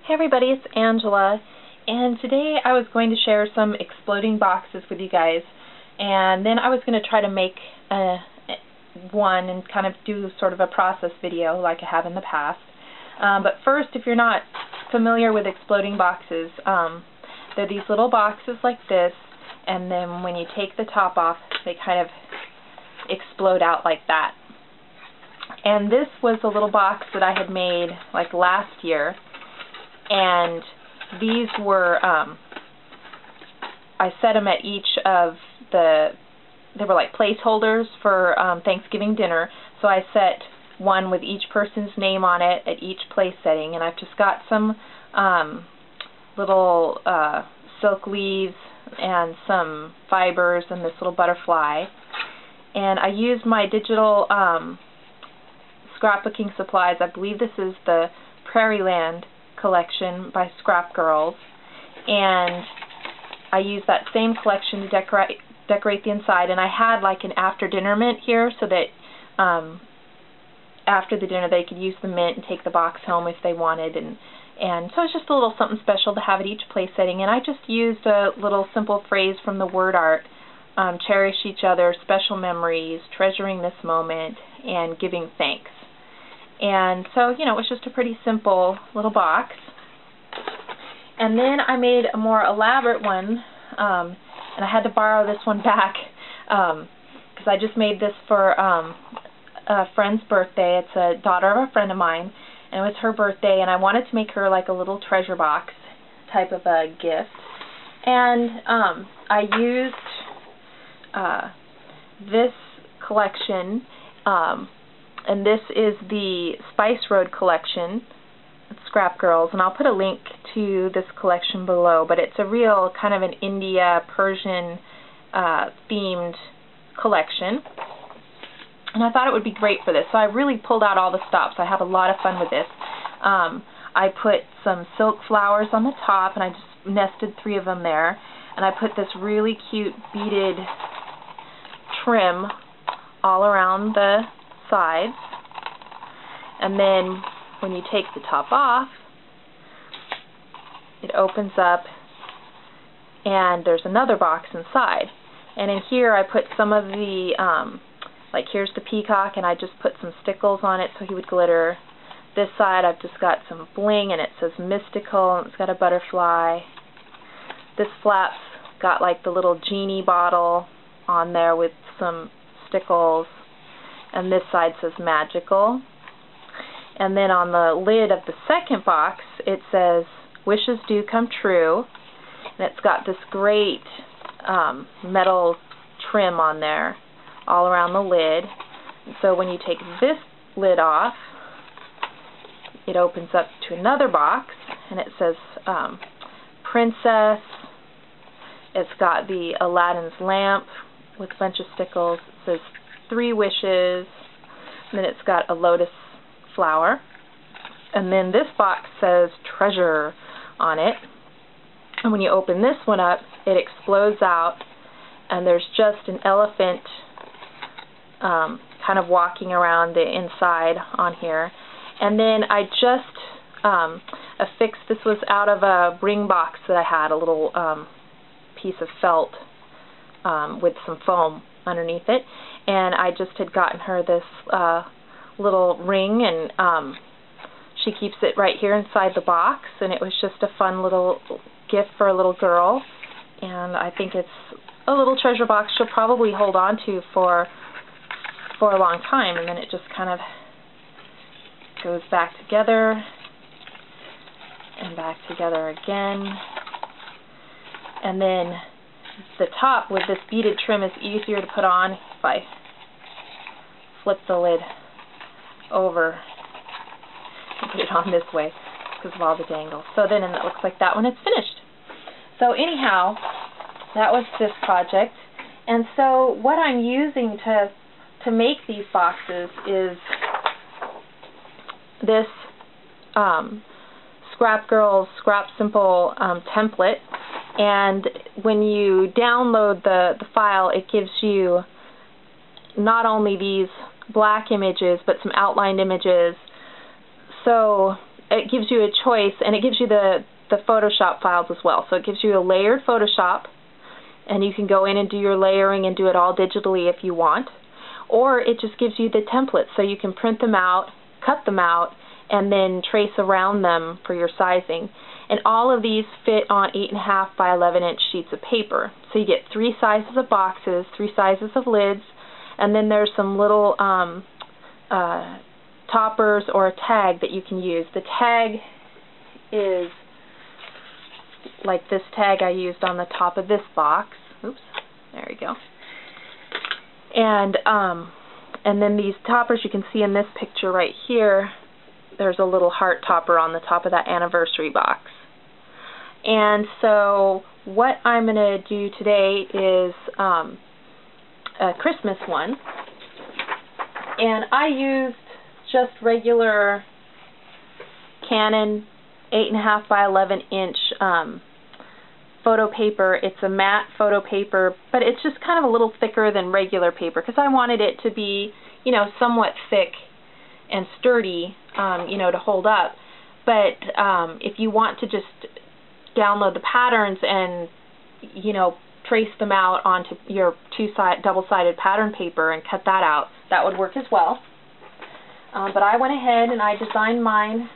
Hey everybody, it's Angela, and today I was going to share some exploding boxes with you guys, and then I was going to try to make one and kind of do sort of a process video like I have in the past. But first, if you're not familiar with exploding boxes, they're these little boxes like this, and then when you take the top off, they kind of explode out like that. And this was a little box that I had made like last year. And these were, I set them at each of they were like placeholders for Thanksgiving dinner, so I set one with each person's name on it at each place setting, and I've just got some little silk leaves and some fibers and this little butterfly. And I used my digital scrapbooking supplies. I believe this is the Prairie Land collection by Scrap Girls, and I used that same collection to decorate the inside. And I had like an after dinner mint here, so that after the dinner they could use the mint and take the box home if they wanted, and so it's just a little something special to have at each place setting. And I just used a little simple phrase from the word art: cherish each other, special memories, treasuring this moment, and giving thanks. And so, you know, it was just a pretty simple little box. And then I made a more elaborate one, and I had to borrow this one back because I just made this for a friend's birthday. It's a daughter of a friend of mine, and it was her birthday, and I wanted to make her like a little treasure box type of a gift. And I used this collection, and this is the Spice Road collection at Scrap Girls, and I'll put a link to this collection below, but it's a real kind of an India, Persian themed collection, and I thought it would be great for this, so I really pulled out all the stops. I have a lot of fun with this. I put some silk flowers on the top, and I just nested 3 of them there, and I put this really cute beaded trim all around the sides, and then when you take the top off, it opens up and there's another box inside. And in here I put some of the like, here's the peacock, and I just put some stickles on it so he would glitter. This side I've just got some bling, and it says mystical, and it's got a butterfly. This flap's got like the little genie bottle on there with some stickles. And this side says magical. And then on the lid of the second box it says wishes do come true, and it's got this great metal trim on there all around the lid. And so when you take this lid off, it opens up to another box, and it says princess. It's got the Aladdin's lamp with a bunch of stickles. It says 3 wishes, and then it's got a lotus flower, and then this box says treasure on it. And when you open this one up, it explodes out, and there's just an elephant kind of walking around the inside on here. And then I just affixed, this was out of a ring box that I had, a little piece of felt with some foam underneath it, and I just had gotten her this little ring, and she keeps it right here inside the box, and it was just a fun little gift for a little girl, and I think it's a little treasure box she'll probably hold on to for a long time. And then it just kind of goes back together and back together again, and then the top with this beaded trim is easier to put on if I flip the lid over and put it on this way because of all the dangles. So then it looks like that when it's finished. So anyhow, that was this project. And so what I'm using to make these boxes is this Scrap Girls Scrap Simple template. And when you download the file, it gives you not only these black images but some outlined images. So it gives you a choice, and it gives you the Photoshop files as well. So it gives you a layered Photoshop, and you can go in and do your layering and do it all digitally if you want. Or it just gives you the templates, so you can print them out, cut them out, and then trace around them for your sizing. And all of these fit on 8.5 by 11-inch sheets of paper. So you get 3 sizes of boxes, 3 sizes of lids, and then there's some little toppers or a tag that you can use. The tag is like this tag I used on the top of this box. Oops, there we go. And then these toppers you can see in this picture right here, there's a little heart topper on the top of that anniversary box. And so what I'm going to do today is a Christmas one. And I used just regular Canon 8.5 by 11-inch photo paper. It's a matte photo paper, but it's just kind of a little thicker than regular paper because I wanted it to be, you know, somewhat thick and sturdy, you know, to hold up. But if you want to just download the patterns and, you know, trace them out onto your double-sided pattern paper and cut that out, that would work as well. But I went ahead and I designed mine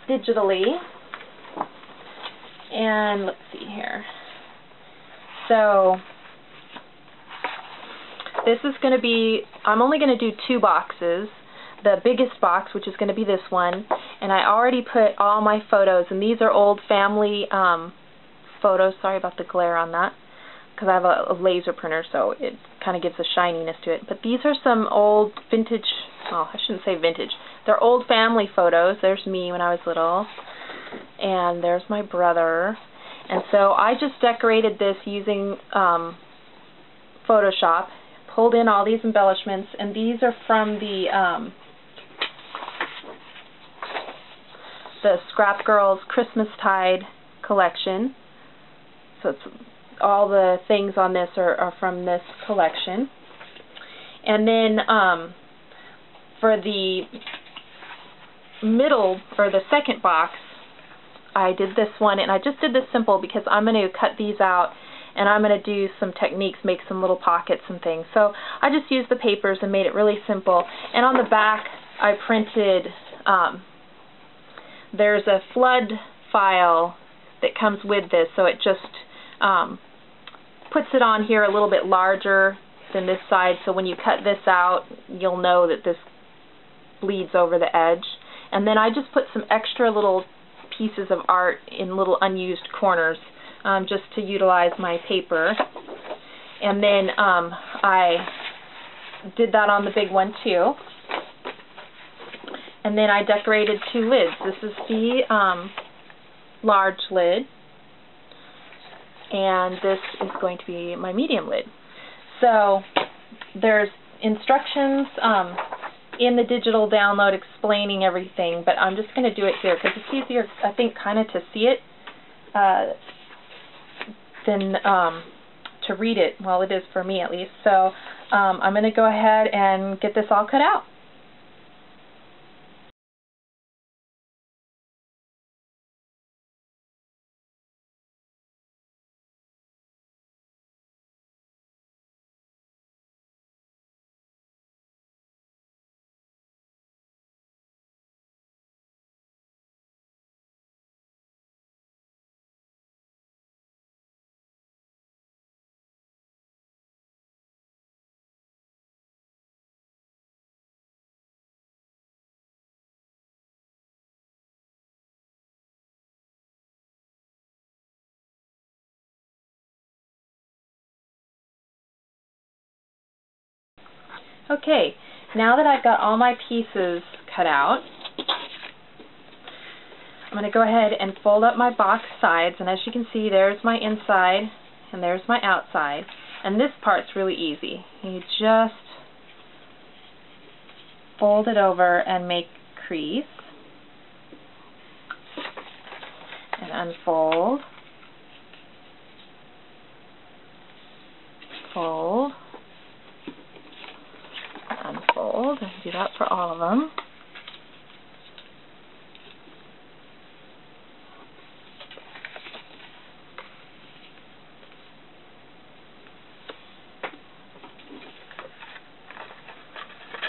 digitally. And let's see here. So this is going to be, I'm only going to do 2 boxes. The biggest box, which is going to be this one, and I already put all my photos, and these are old family photos. Sorry about the glare on that, because I have a laser printer, so it kind of gives a shininess to it. But these are some old vintage, well, I shouldn't say vintage, they're old family photos. There's me when I was little, and there's my brother. And so I just decorated this using Photoshop, pulled in all these embellishments, and these are from the Scrap Girls Christmastide collection. So it's, all the things on this are from this collection. And then for the middle, or the second box, I did this one, and I just did this simple because I'm going to cut these out and I'm going to do some techniques, make some little pockets and things. So I just used the papers and made it really simple. And on the back I printed, there's a flood file that comes with this, so it just puts it on here a little bit larger than this side, so when you cut this out you'll know that this bleeds over the edge. And then I just put some extra little pieces of art in little unused corners just to utilize my paper. And then I did that on the big one too. And then I decorated 2 lids. This is the large lid, and this is going to be my medium lid. So there's instructions in the digital download explaining everything, but I'm just going to do it here because it's easier, I think, kind of to see it than to read it. Well, it is for me at least. So I'm going to go ahead and get this all cut out. Okay, now that I've got all my pieces cut out, I'm going to go ahead and fold up my box sides, and as you can see, there's my inside and there's my outside. And this part's really easy. You just fold it over and make a crease and unfold, fold, unfold, and do that for all of them.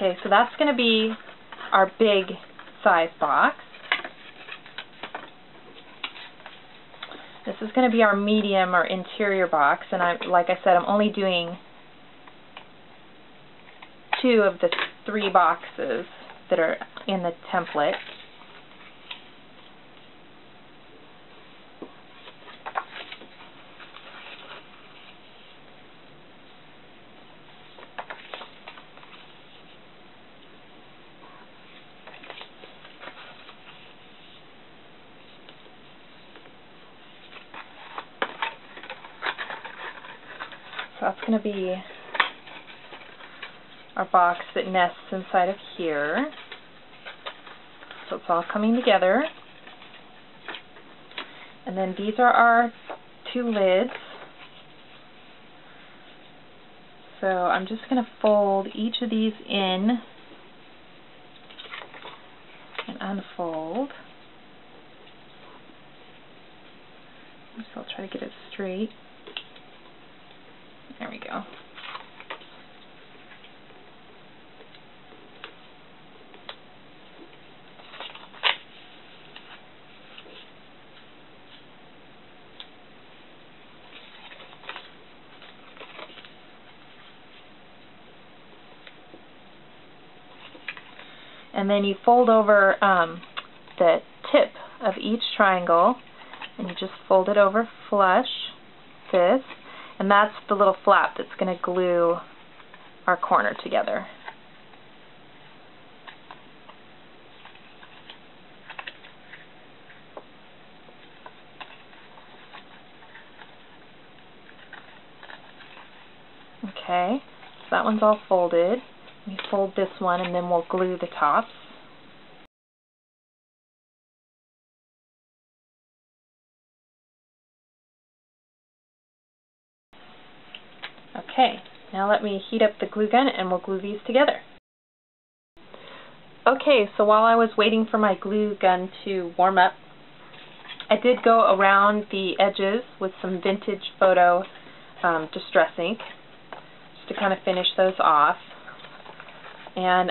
Okay, so that's going to be our big size box. This is going to be our medium or interior box, and like I said, I'm only doing 2 of the 3 boxes that are in the template. So that's going to be our box that nests inside of here. So it's all coming together. And then these are our 2 lids. So I'm just going to fold each of these in and unfold. So I'll try to get it straight. There we go. And then you fold over the tip of each triangle, and you just fold it over flush, this, and that's the little flap that's going to glue our corner together. Okay, so that one's all folded. We fold this one and then we'll glue the tops. Okay, now let me heat up the glue gun and we'll glue these together. Okay, so while I was waiting for my glue gun to warm up, I did go around the edges with some vintage photo distress ink just to kind of finish those off. And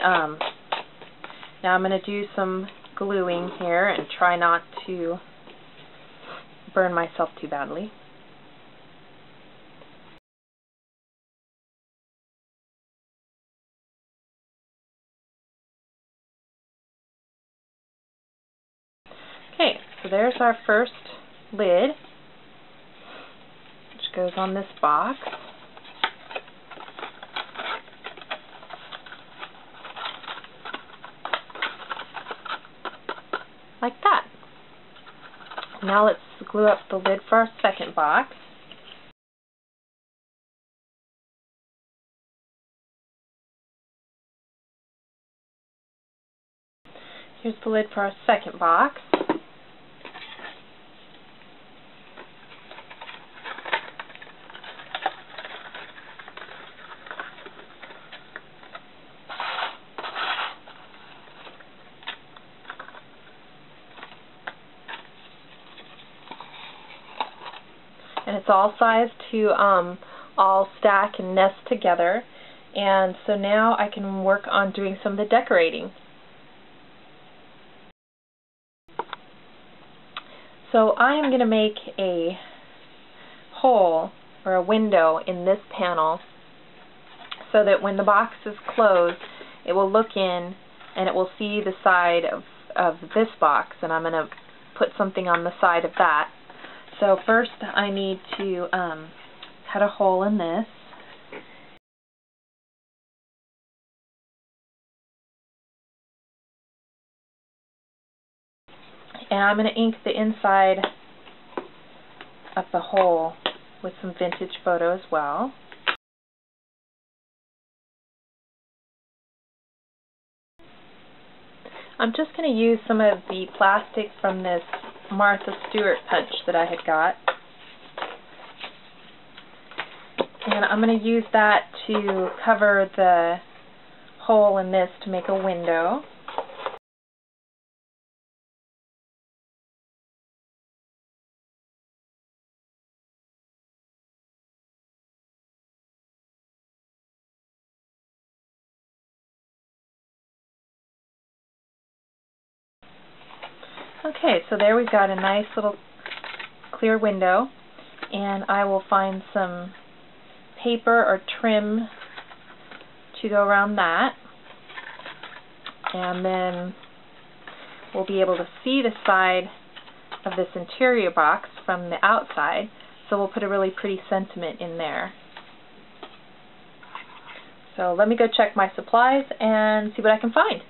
now I'm going to do some gluing here and try not to burn myself too badly. Okay, so there's our first lid, which goes on this box. Like that. Now let's glue up the lid for our second box. Here's the lid for our second box. And it's all sized to all stack and nest together. And so now I can work on doing some of the decorating. So I am going to make a hole or a window in this panel so that when the box is closed, it will look in and it will see the side of this box, and I'm going to put something on the side of that. So first I need to cut a hole in this. And I'm going to ink the inside of the hole with some vintage photo as well. I'm just going to use some of the plastic from this Martha Stewart punch that I had got. And I'm going to use that to cover the hole in this to make a window. Okay, so there we've got a nice little clear window, and I will find some paper or trim to go around that, and then we'll be able to see the side of this interior box from the outside, so we'll put a really pretty sentiment in there. So let me go check my supplies and see what I can find.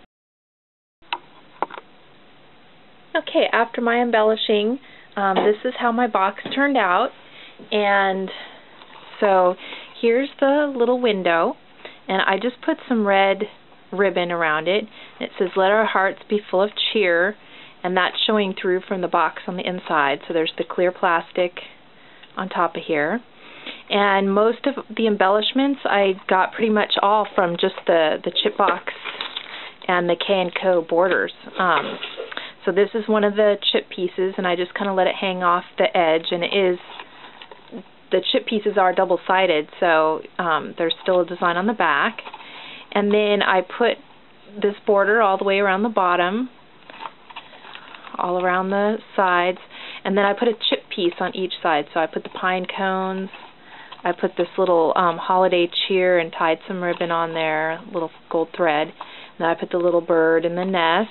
Okay, after my embellishing, this is how my box turned out. And so here's the little window, and I just put some red ribbon around it. It says, "Let our hearts be full of cheer," and that's showing through from the box on the inside. So there's the clear plastic on top of here. And most of the embellishments I got pretty much all from just the chip box and the K&Co borders. So this is one of the chip pieces, and I just kind of let it hang off the edge, and the chip pieces are double-sided, so there's still a design on the back. And then I put this border all the way around the bottom, all around the sides, and then I put a chip piece on each side. So I put the pine cones, I put this little holiday cheer and tied some ribbon on there, little gold thread. And then I put the little bird in the nest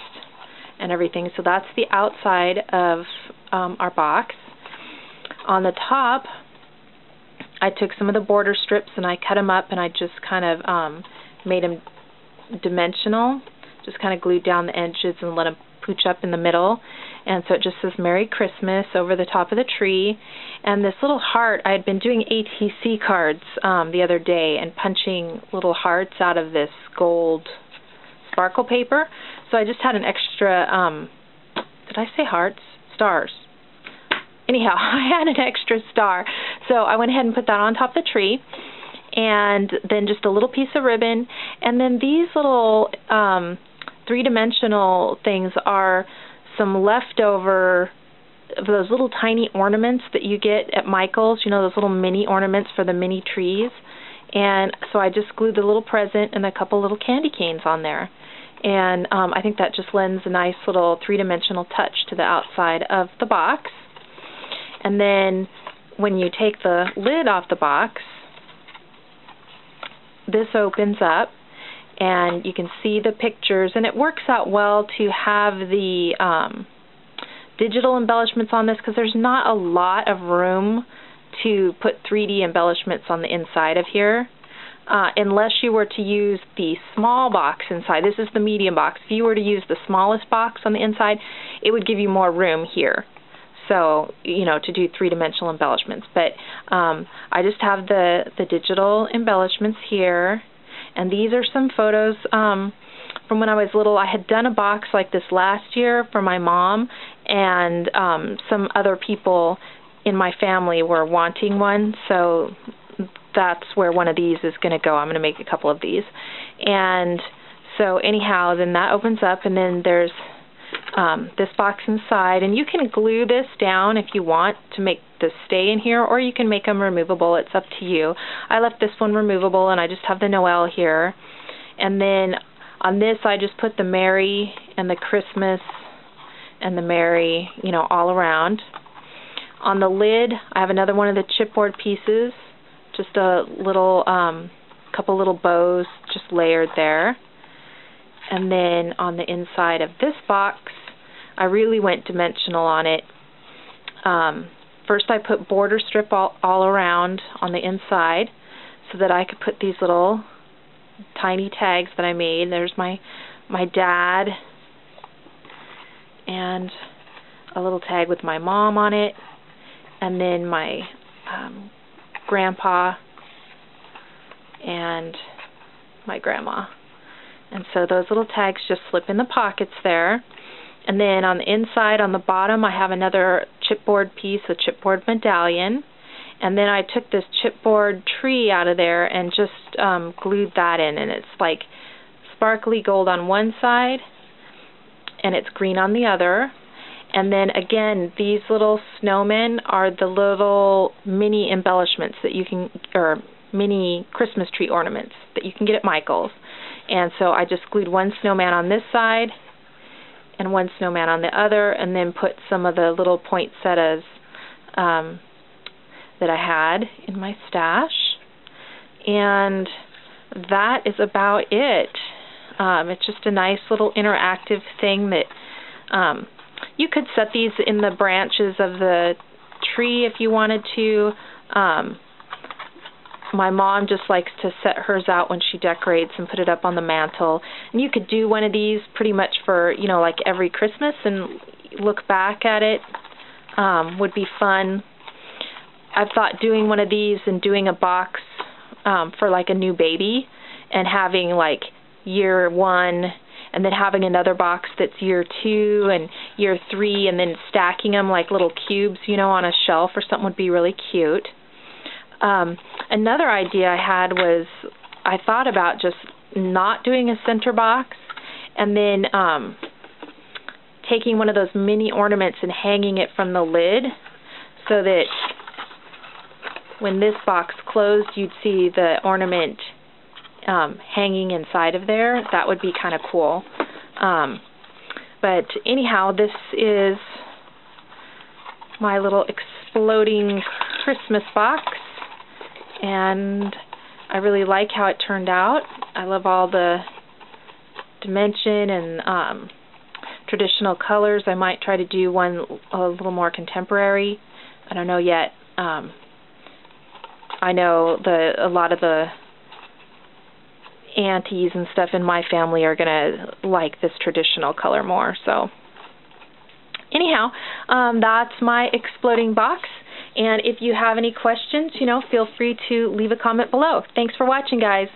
and everything. So that's the outside of our box. On the top, I took some of the border strips and I cut them up, and I just kind of made them dimensional, just kind of glued down the edges and let them pooch up in the middle. And so it just says Merry Christmas over the top of the tree. And this little heart, I had been doing ATC cards the other day and punching little hearts out of this gold sparkle paper. So I just had an extra, did I say hearts? Stars. Anyhow, I had an extra star. So I went ahead and put that on top of the tree. And then just a little piece of ribbon. And then these little three-dimensional things are some leftover of those little tiny ornaments that you get at Michael's, you know, those little mini ornaments for the mini trees. And so I just glued the little present and a couple little candy canes on there. And I think that just lends a nice little three-dimensional touch to the outside of the box. And then when you take the lid off the box, this opens up, and you can see the pictures, and it works out well to have the digital embellishments on this, because there's not a lot of room to put 3D embellishments on the inside of here, unless you were to use the small box inside. This is the medium box. If you were to use the smallest box on the inside, it would give you more room here. So, you know, to do three-dimensional embellishments. But I just have the digital embellishments here. And these are some photos from when I was little. I had done a box like this last year for my mom, and some other people in my family were wanting one. So that's where one of these is going to go. I'm going to make a couple of these. And so anyhow, then that opens up, and then there's this box inside, and you can glue this down if you want to make this stay in here, or you can make them removable. It's up to you. I left this one removable, and I just have the Noel here. And then on this, I just put the Merry and the Christmas and the Merry, you know, all around. On the lid, I have another one of the chipboard pieces, just a little, couple little bows just layered there. And then on the inside of this box, I really went dimensional on it. First I put border strip all around on the inside so that I could put these little tiny tags that I made. There's my dad, and a little tag with my mom on it, and then my grandpa and my grandma. And so those little tags just slip in the pockets there. And then on the inside, on the bottom, I have another chipboard piece, a chipboard medallion. And then I took this chipboard tree out of there and just glued that in. And it's like sparkly gold on one side, and it's green on the other. And then again, these little snowmen are the little mini embellishments that you can, or mini Christmas tree ornaments that you can get at Michael's. And so I just glued one snowman on this side, and one snowman on the other, and then put some of the little poinsettias that I had in my stash. And that is about it. It's just a nice little interactive thing that you could set these in the branches of the tree if you wanted to. My mom just likes to set hers out when she decorates and put it up on the mantle. And you could do one of these pretty much for, you know, like every Christmas and look back at it. Would be fun. I've thought doing one of these and doing a box for like a new baby and having like year 1 and then having another box that's year 2 and year 3 and then stacking them like little cubes, you know, on a shelf or something would be really cute. Another idea I had was I thought about just not doing a center box and then taking one of those mini ornaments and hanging it from the lid so that when this box closed you'd see the ornament hanging inside of there. That would be kind of cool. But anyhow, this is my little exploding Christmas box. And I really like how it turned out. I love all the dimension and traditional colors. I might try to do one a little more contemporary. I don't know yet. I know a lot of the aunties and stuff in my family are going to like this traditional color more. So anyhow, that's my exploding box. And if you have any questions, you know, feel free to leave a comment below. Thanks for watching, guys.